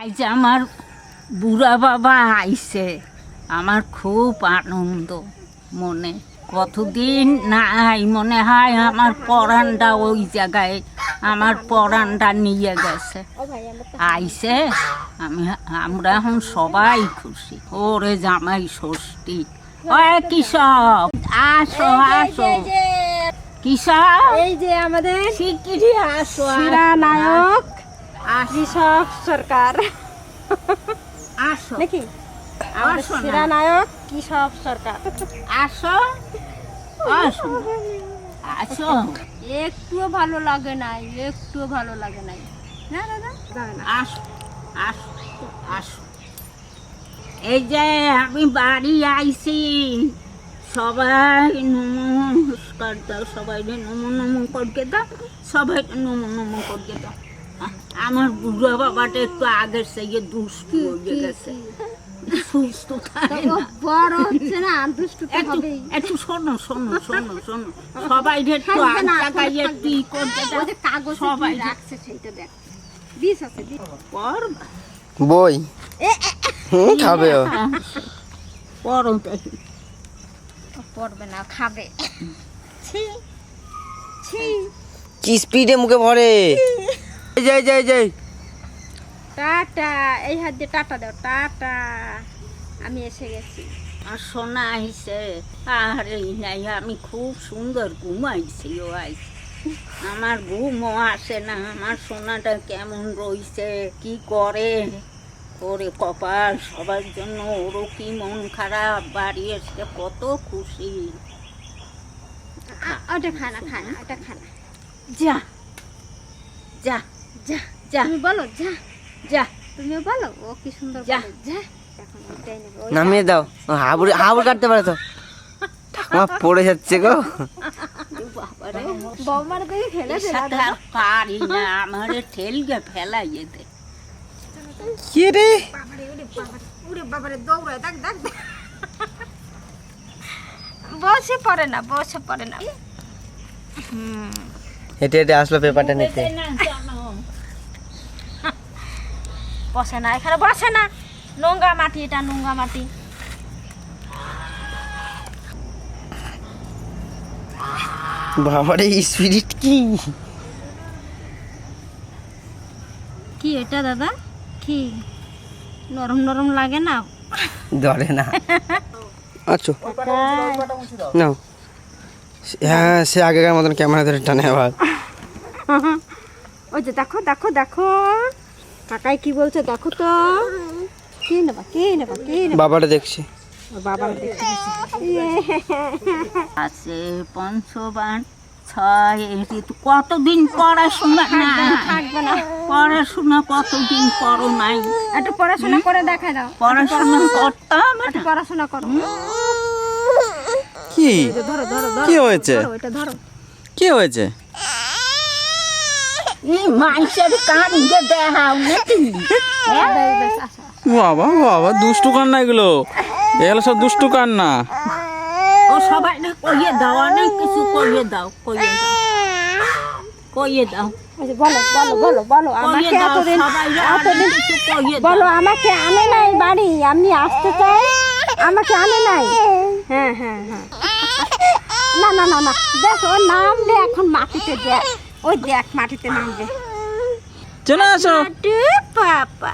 আজ আমার বুড়া বাবা আইছে, আমার খুব আনন্দ মনে। কতদিন নাই, মনে হয় আমার পরাণটা ওই জায়গায়, আমার পরাণটা নিয়ে গেছে। আইছে, আমরা এখন সবাই খুশি। ওরে জামাই ষষ্ঠী, ওই কিসব আসো আসো, কিসব এই যে আমাদের শিগগিরই আসো নায়ক কৃষক সরকার আসো নাকি আমাদের আসো না। সেরা নায়ক কৃষক সরকার। আসো আসো আসো। একটুও ভালো লাগে নাই, একটুও ভালো লাগে নাই না দাদা, যাবে না। আসো আসো আসো। এই যে আমি বাড়ি আইছি, সবাই নমস্কার দাও, সবাই নমো নমো করকে দাও, সবাই নমো নমো করকে দাও। আমার বুড়া বাবাটা একটু আগের থেকে দুষ্টু হয়ে গেছে, সুস্থ থাকে ও না। বড় হচ্ছে না, দুষ্টু তো একটু হবেই। একটু শোনো শোনো শোনো শোনো, সবাই একটু থাকবে না, আগাই একটু ই করতে দাও। ওই যে কাগজ সবাই রাখছে সেইটা দেখ, বিষ আছে বিষ। করবা বই খাবে ও। পরো দেখি। পড়বে না, খাবে। ছি ছি। কি স্পিডে মুখে ভরে। এই যে এই যে এই যে টাটা, এই হাত দিয়ে টাটা দাও, টাটা। আমি এসে গেছি। আর সোনা আইছে, আরে নাই, আমি খুব সুন্দর ঘুমাইছি। ও আইছে, আমার ঘুমও আসে না। আমার সোনাটা কেমন রইছে, কি করে, ওরে কপাল, সবার জন্য ওরও কি মন খারাপ, বাড়ি এসে কত খুশি। ওটা খানা খানা, ওটা খানা। যা যা যা যা তুমি বলো, যা যা তুমিও বলো, ও কি সুন্দর যা। বলে, যা। এখন ওইটাই নেবে, ওই নামিয়ে দাও। হাবুড় হাবুড় কাটতে পারে তো। ঠাকুমা পড়ে যাচ্ছে গো। বাবারে, বৌমার দেখে ফেলে এর সাথে আর পারি না, আমারে ঠেলগে ফেলাইয়ে দে। কি রে? বাবারে, ওরে বাবারে, ওরে বাবারে, দৌড়ায়, দেখ দেখ দেখ। বসে পড়ে না, বসে পড়ে না। হেঁটে হেঁটে আসলো পেপারটা নিতে। না জানো, বসে না, এখানে বসে না। নোংরা মাটি, এটা নোংরা মাটি। বাবারে স্পিরিট কি? কি এটা দাদা, কি নরম নরম লাগে না? ধরে না। আচ্ছা নাও। হ্যাঁ, সে আগেকার মতন ক্যামেরা ধরে টানে আবার। ওই যে দেখো দেখো দেখো, কাকাই কি বলছে দেখো তো। কি নেবা, কি নেবা, কি নেবা? বাবাটা দেখছি। বাবা দেখতে আছে পঞ্চবান ছয়, এটি তো কতদিন পড়াশোনা না, থাকবে না। পড়াশোনা কতদিন করো নাই। একটু পড়াশোনা করে দেখা দাও, পড়াশোনা করতাম, একটু পড়াশোনা করো। কি ধরো ধরো ধরো, কি হয়েছে? ধরো, এটা ধরো। কি হয়েছে? এই মাইসের কানকে দেখাও নাকি? বেশ, আসো। বাবা বাবা, দুষ্টু কান্না এগুলো, এগুলো সব দুষ্টু কান্না। ও সবাই না কইয়ে দাও, অনেক কিছু কইয়ে দাও, কইয়ে দাও, কইয়ে দাও, ওই যে বলো বলো বলো বলো, কইয়ে আমাকে দাও, এতদিন সবাই এতদিন কিছু কইয়ে দাও। বলো, আমাকে আনে নাই বাড়ি, আমি আসতে চাই, আমাকে আনে নাই। হ্যাঁ হ্যাঁ হ্যাঁ, না না না না, দেখ ওর নামবে এখন মাটিতে, দেখ ওই দেখ মাটিতে নামবে। চলে আসো। হাঁটু পাপা,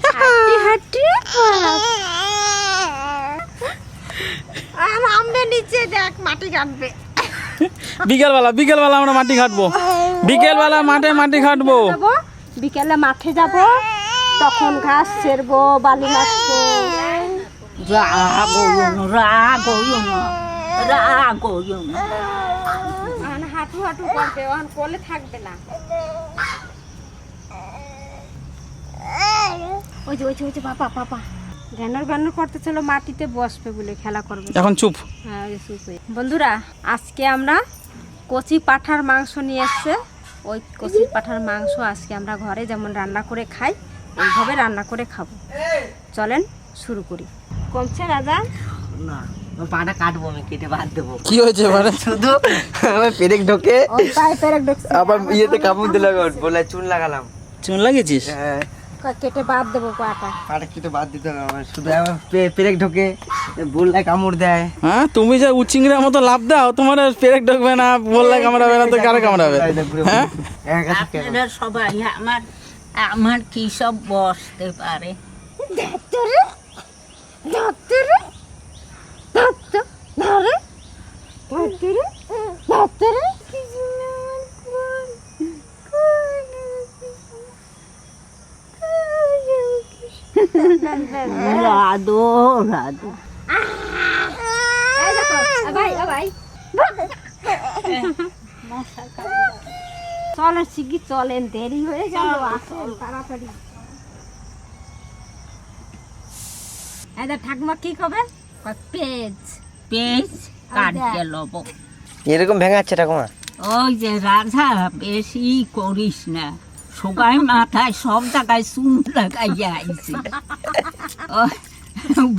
হাঁটু হাঁটু পাপা, আর নামবে নিচে, দেখ মাটি কাটবে। বিকেলবেলা বিকেলবেলা আমরা মাটি ঘাটবো, বিকেলবেলা মাঠে মাটি ঘাটবো। যাবো, বিকেলে মাঠে যাব, তখন ঘাস ছেড়বো, বালি মাখবো। রাগ হইও না, রাগ হইও না, রাগ হইও না। এখন হাঁটু হাঁটু করবে, এখন কোলে থাকবে না। ওই যে ওই যে ওই যে বাবা বাবা ব্যানার ব্যানার করতেছিল, মাটিতে বসবে বলে, খেলা করবে। এখন চুপ। হ্যাঁ, ওই যে চুপ হয়ে। বন্ধুরা, আজকে আমরা কচি পাঁঠার মাংস নিয়ে এসছে। ওই কচি পাঁঠার মাংস আজকে আমরা ঘরে যেমন রান্না করে খাই, ওইভাবে রান্না করে খাবো। চলেন শুরু করি। কমছে রাজা? না, পাটা কাটবো, আমি কেটে বাদ দেবো। কি হয়েছে এবারে? শুধু আমার পেরেক ঢোকে, ওই পাইপের এক ঢুকছে। আবার ইয়েতে কামড় দিলাম, বলে চুন লাগালাম। চুন লাগিয়েছিস? হ্যাঁ, কেটে বাদ দেবো পাটা। পাটা কেটে বাদ দিতে হবে আমার, শুধু আমার পেরেক ঢোকে, বললাই কামড় দেয়। হ্যাঁ তুমি যে উচিংড়ার মতো লাভ দাও, তোমার পেরেক ঢুকবে না, বললে কামড়াবে না, তো কারে কামড়াবে? হ্যাঁ আপনারা সবাই আমার কি সব বসতে পারে। রাধো রাধো চলেন শিগগির চলেন, দেরি হয়ে গেল, আসেন তাড়াতাড়ি। ঠাকুমা কি খাবে? পেঁয়াজ পেঁচ কাটিয়ে লব। এরকম ভেঙাচ্ছে ঠাকুমা? ওই যে রাধা, বেশি করিস না, সবাই মাথায় সব জায়গায় চুন লাগাইয়া আইছে।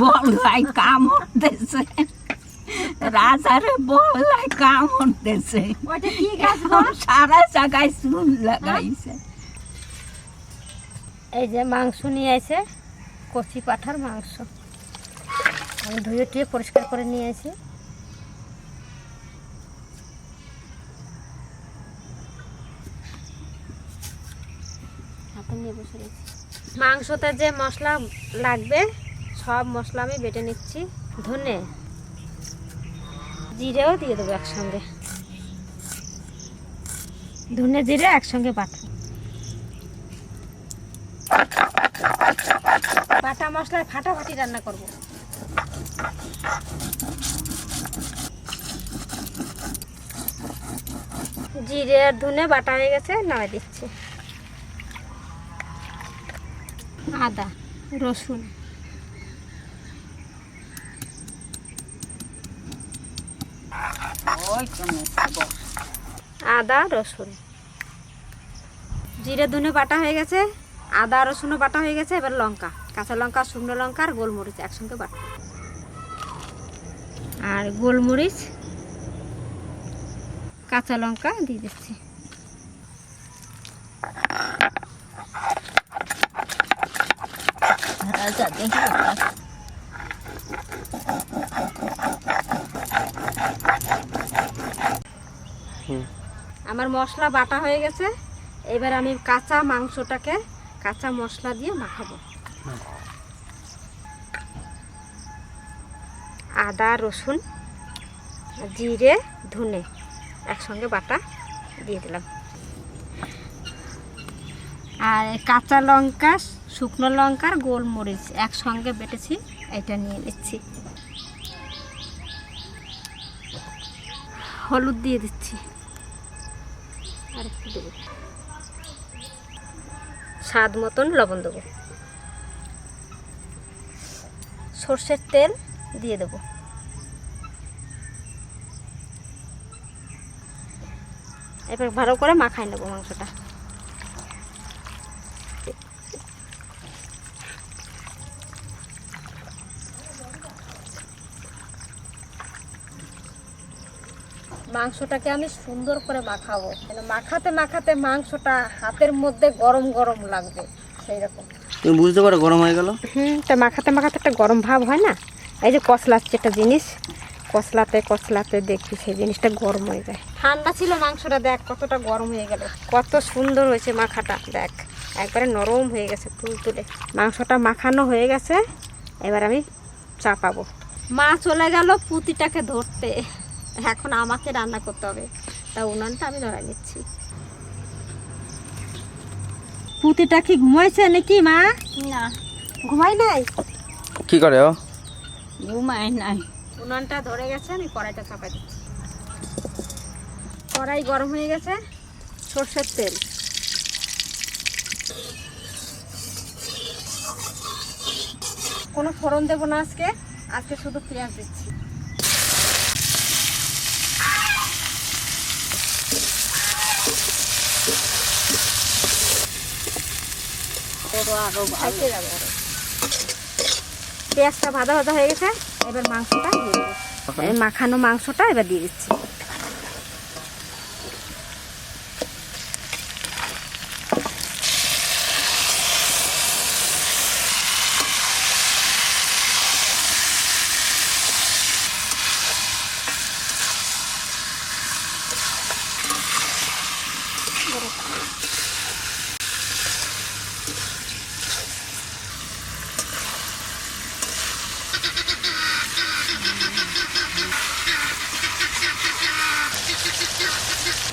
বললাই কামড় দিছে, রাজারে বললাই কামড় দিছে, ওইটা কি গাছ গো? সারা জায়গায় চুন লাগাইছে। এই যে মাংস নিয়ে এসে, কচি পাঁঠার মাংস আমি ধুয়ে টুয়ে পরিষ্কার করে নিয়ে আসি। হাতে নিয়ে বসে রয়েছি। মাংসতে যে মশলা লাগবে সব মশলা আমি বেটে নিচ্ছি। ধনে জিরেও দিয়ে দেবো একসঙ্গে, ধনে জিরে একসঙ্গে বাটা। বাটা মশলায় ফাটাফাটি রান্না করব। জিরে আর ধনে বাটা হয়ে গেছে, নাড়া দিচ্ছি। আদা রসুন ওই তো আদা রসুন জিরে ধনে বাটা হয়ে গেছে, আদা রসুনও বাটা হয়ে গেছে। এবার লঙ্কা, কাঁচা লঙ্কা, শুকনো লঙ্কা আর গোলমরিচ একসঙ্গে বাটা, আর গোলমরিচ কাঁচা লঙ্কা দিয়ে দিচ্ছি। রাজা দেখি আমার মশলা বাটা হয়ে গেছে। এবার আমি কাঁচা মাংসটাকে কাঁচা মশলা দিয়ে মাখাবো। আদা রসুন জিরে ধনে একসঙ্গে বাটা দিয়ে দিলাম, আর কাঁচা লঙ্কা, শুকনো লঙ্কার গোলমরিচ একসঙ্গে বেটেছি, এটা নিয়ে নিচ্ছি। হলুদ দিয়ে দিচ্ছি, আর একটু দেবো, স্বাদ মতন লবণ দেবো, সর্ষের তেল দিয়ে দেবো। এবার ভালো করে মাখাই নেবো মাংসটা। মাংসটাকে আমি সুন্দর করে মাখাবো, মাখাতে মাখাতে মাংসটা হাতের মধ্যে গরম গরম লাগবে, সেই রকম। তুমি বুঝতে পারো গরম হয়ে গেল? তা মাখাতে মাখাতে একটা গরম ভাব হয় না, এই যে কচলাচ্ছে একটা জিনিস, কচলাতে কচলাতে দেখবি সেই জিনিসটা গরম হয়ে যায়। ঠান্ডা ছিল মাংসটা, দেখ কতটা গরম হয়ে গেল, কত সুন্দর হয়েছে মাখাটা, দেখ একবারে নরম হয়ে গেছে তুলতুলে। মাংসটা মাখানো হয়ে গেছে, এবার আমি চাপাবো। মা চলে গেল পুঁতিটাকে ধরতে, এখন আমাকে রান্না করতে হবে, তা উনানটা আমি ধরে নিচ্ছি। পুঁতিটা কি ঘুমাইছে নাকি মা? না, ঘুমাই নাই। কি করে ও? ঘুমায় নাই। উনানটা ধরে গেছে, আমি কড়াইটা চাপাই দিচ্ছি। কড়াই গরম হয়ে গেছে, সর্ষের তেল, কোনো ফোড়ন দেবো না আজকে, আজকে শুধু পেঁয়াজ দিচ্ছি। আরো খাইতে যাবে আরো। পেঁয়াজটা ভাজা ভাজা হয়ে গেছে, এবার মাংসটা দিয়ে দেবো। এই মাখানো মাংসটা এবার দিয়ে দিচ্ছি।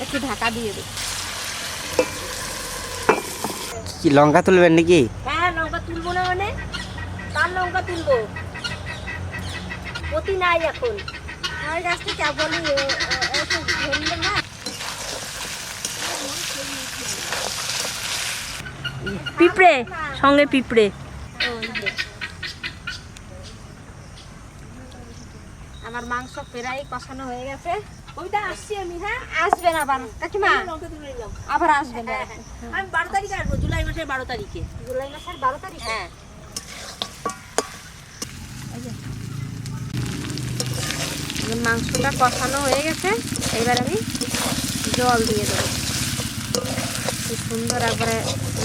একটু ঢাকা দিয়ে দেব। কি লঙ্কা তুলবেন নাকি? হ্যাঁ, লঙ্কা তুলবো না মানে? তার লঙ্কা তুলবো, পতি নাই এখন। আমার গাছ থেকে বলি ধরলে না। পিঁপড়ে, সঙ্গে পিঁপড়ে। আমার মাংস প্রায় কষানো হয়ে গেছে। কবিতা আসছি আমি। হ্যাঁ, আসবেন আবার কাকিমা, লঙ্কা তুলে নিলাম। আবার আসবেন। আমি 12 তারিখে আসবো, জুলাই মাসের 12 তারিখে। জুলাই মাসের 12 তারিখ। হ্যাঁ, মাংসটা কষানো হয়ে গেছে, এবার আমি জল দিয়ে দেবো। কি সুন্দর একবারে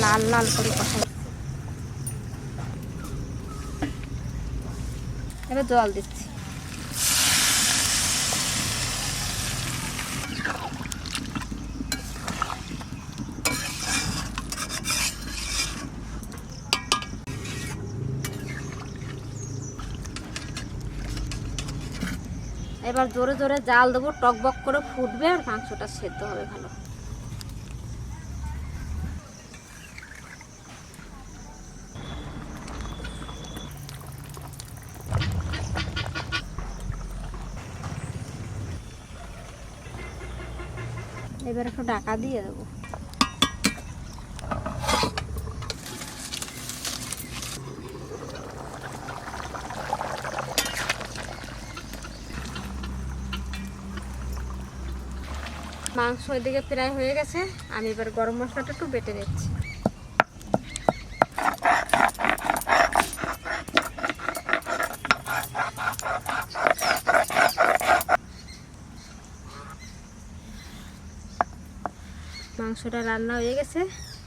লাল লাল করে কষাই। এবার জল দিচ্ছি। এবার জোরে জোরে জাল দেবো, টকবক করে ফুটবে আর মাংসটা সেদ্ধ হবে ভালো। এবার একটু ঢাকা দিয়ে দেবো। মাংস এদিকে প্রায় হয়ে গেছে, আমি এবার গরম মশলাটা একটু বেটে নিচ্ছি। মাংসটা রান্না হয়ে গেছে,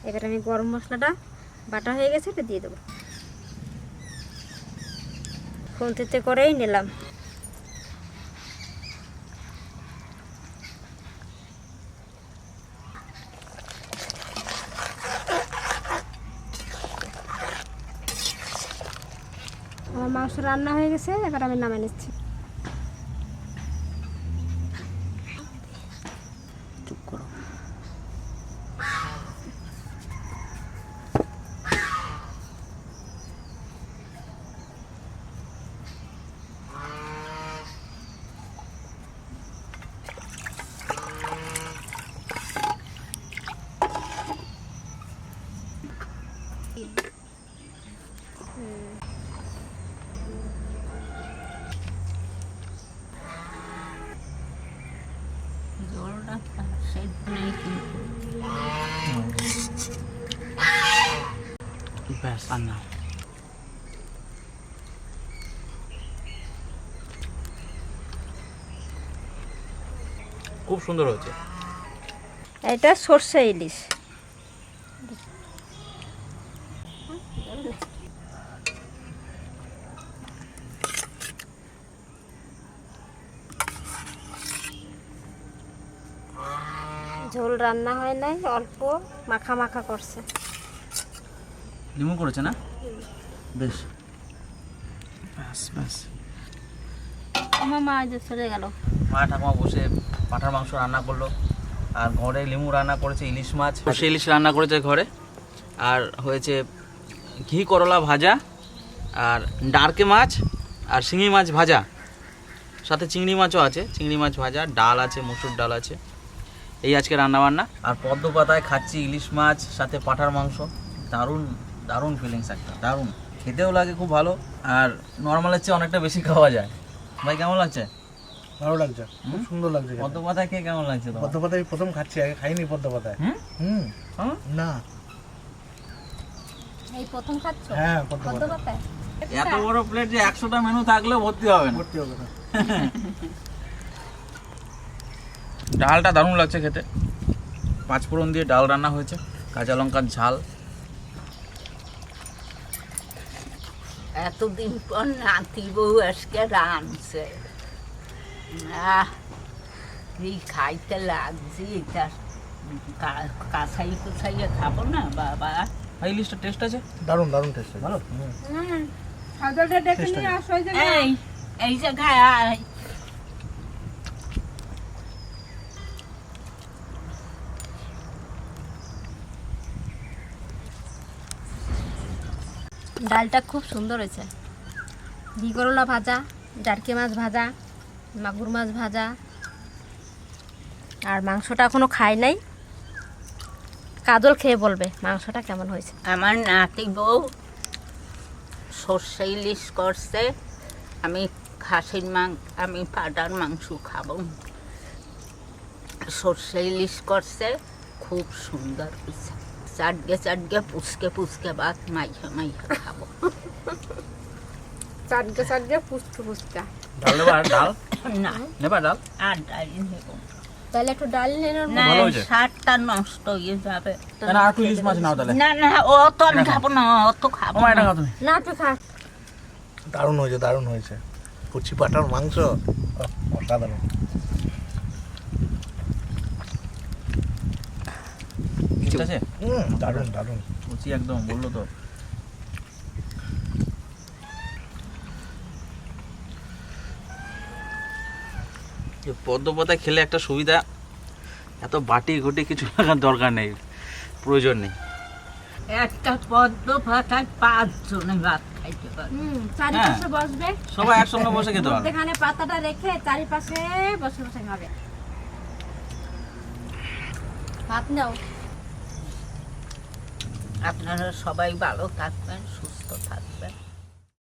এবার আমি গরম মশলাটা বাটা হয়ে গেছে এটা দিয়ে দেবো। খুন্তিতে করেই নিলাম। আমার মাংস রান্না হয়ে গেছে, এবার আমি নামিয়ে নিচ্ছি। চুপ করো। জলটা সেদ্ধ নেই কিন্তু। ব্যাস আর না। খুব সুন্দর হয়েছে। এটা সর্ষে ইলিশ। ঝোল রান্না হয় নাই, অল্প মাখা মাখা করছে। লিমু করেছে না? বেশ। ব্যাস ব্যাস। আমার মা যে চলে গেল। মা ঠাকুমা বসে পাঁঠার মাংস রান্না করলো, আর ঘরে লিমু রান্না করেছে, ইলিশ মাছ, সর্ষে ইলিশ রান্না করেছে ঘরে, আর হয়েছে ঘি করলা ভাজা, আর ডারকে মাছ, আর শিঙি মাছ ভাজা, সাথে চিংড়ি মাছও আছে, চিংড়ি মাছ ভাজা, ডাল আছে, মসুর ডাল আছে। এই আজকে রান্নাবান্না। আর পদ্ম পাতায় খাচ্ছি ইলিশ মাছ সাথে পাঁঠার মাংস। দারুণ দারুণ ফিলিংস একটা, দারুণ খেতেও লাগে খুব ভালো, আর নর্মালের চেয়ে অনেকটা বেশি খাওয়া যায়। ভাই কেমন লাগছে? ভালো লাগছে, খুব সুন্দর লাগছে। পদ্ম পাতায় খেয়ে কেমন লাগছে তোমার? পদ্ম পাতায় প্রথম খাচ্ছি, আগে খাইনি পদ্ম পাতায়। হুম? হুম হ্যাঁ? না, এই প্রথম খাচ্ছ হ্যাঁ পদ্ম পদ্ম পাতা পাতায়? এত বড় প্লেট যে 100টা মেনু থাকলেও ভর্তি হবে না। ভর্তি হবে না। ডালটা দারুণ লাগছে খেতে, পাঁচফোড়ন দিয়ে ডাল রান্না হয়েছে, কাঁচা লঙ্কার ঝাল। এতদিন পর নাতি বউ আজকে রাঁধছে। এই খাইতে লাগছে, এটা কাছাই কুছাইয়ে খাবো না বাবা। ভাই ইলিশটা টেস্ট আছে? দারুণ দারুণ টেস্ট ভালো। সাদাটা ডেকে নিয়ে আসো। এই এই জায়গায় আয়, ডালটা খুব সুন্দর হয়েছে। ঘি করলা ভাজা, জারকে মাছ ভাজা, মাগুর মাছ ভাজা, আর মাংসটা এখনো খাই নাই। কাজল খেয়ে বলবে মাংসটা কেমন হয়েছে। আমার নাতি বউ সর্ষে ইলিশ করছে, আমি আমি পাটার মাংস খাবো। সর্ষে ইলিশ করছে, খুব সুন্দর হয়েছে। চাটগে পুচকে ভাত মাইখা খাবো। চাটকে ফুচকা। ডাল নেবা? আর ডাল না, নেবা? ডাল আর ডাল নেব তাহলে একটু ডাল নিয়ে না, ভালো হয়েছে। স্বাদটা নষ্ট হয়ে যাবে। না, আর একটু ইলিশ মাছ নাও তাহলে। না না, ও তো আমি খাবো না, অত খাবো ওমা, এটা না। খাও তুমি। না তুই খা। দারুণ হয়েছে, দারুণ হয়েছে। কচি পাঠার মাংস অসাধারণ। ঠিক আছে, দারুণ দারুণ। কচি একদম, বললো তো। পদ্ম পাতা খেলে একটা সুবিধা, এত বাটি ঘটি কিছু লাগার দরকার নেই, প্রয়োজন নেই। একটা পদ্ম পাতায় 5 জনে ভাত খাইতে পারে। চারিপাশে বসবে, সবাই একসঙ্গে বসে খেতে পারবে। মধ্যখানে পাতাটা রেখে চারিপাশে বসে বসে খাবে। ভাত নাও। আপনারা সবাই ভালো থাকবেন, সুস্থ থাকবেন।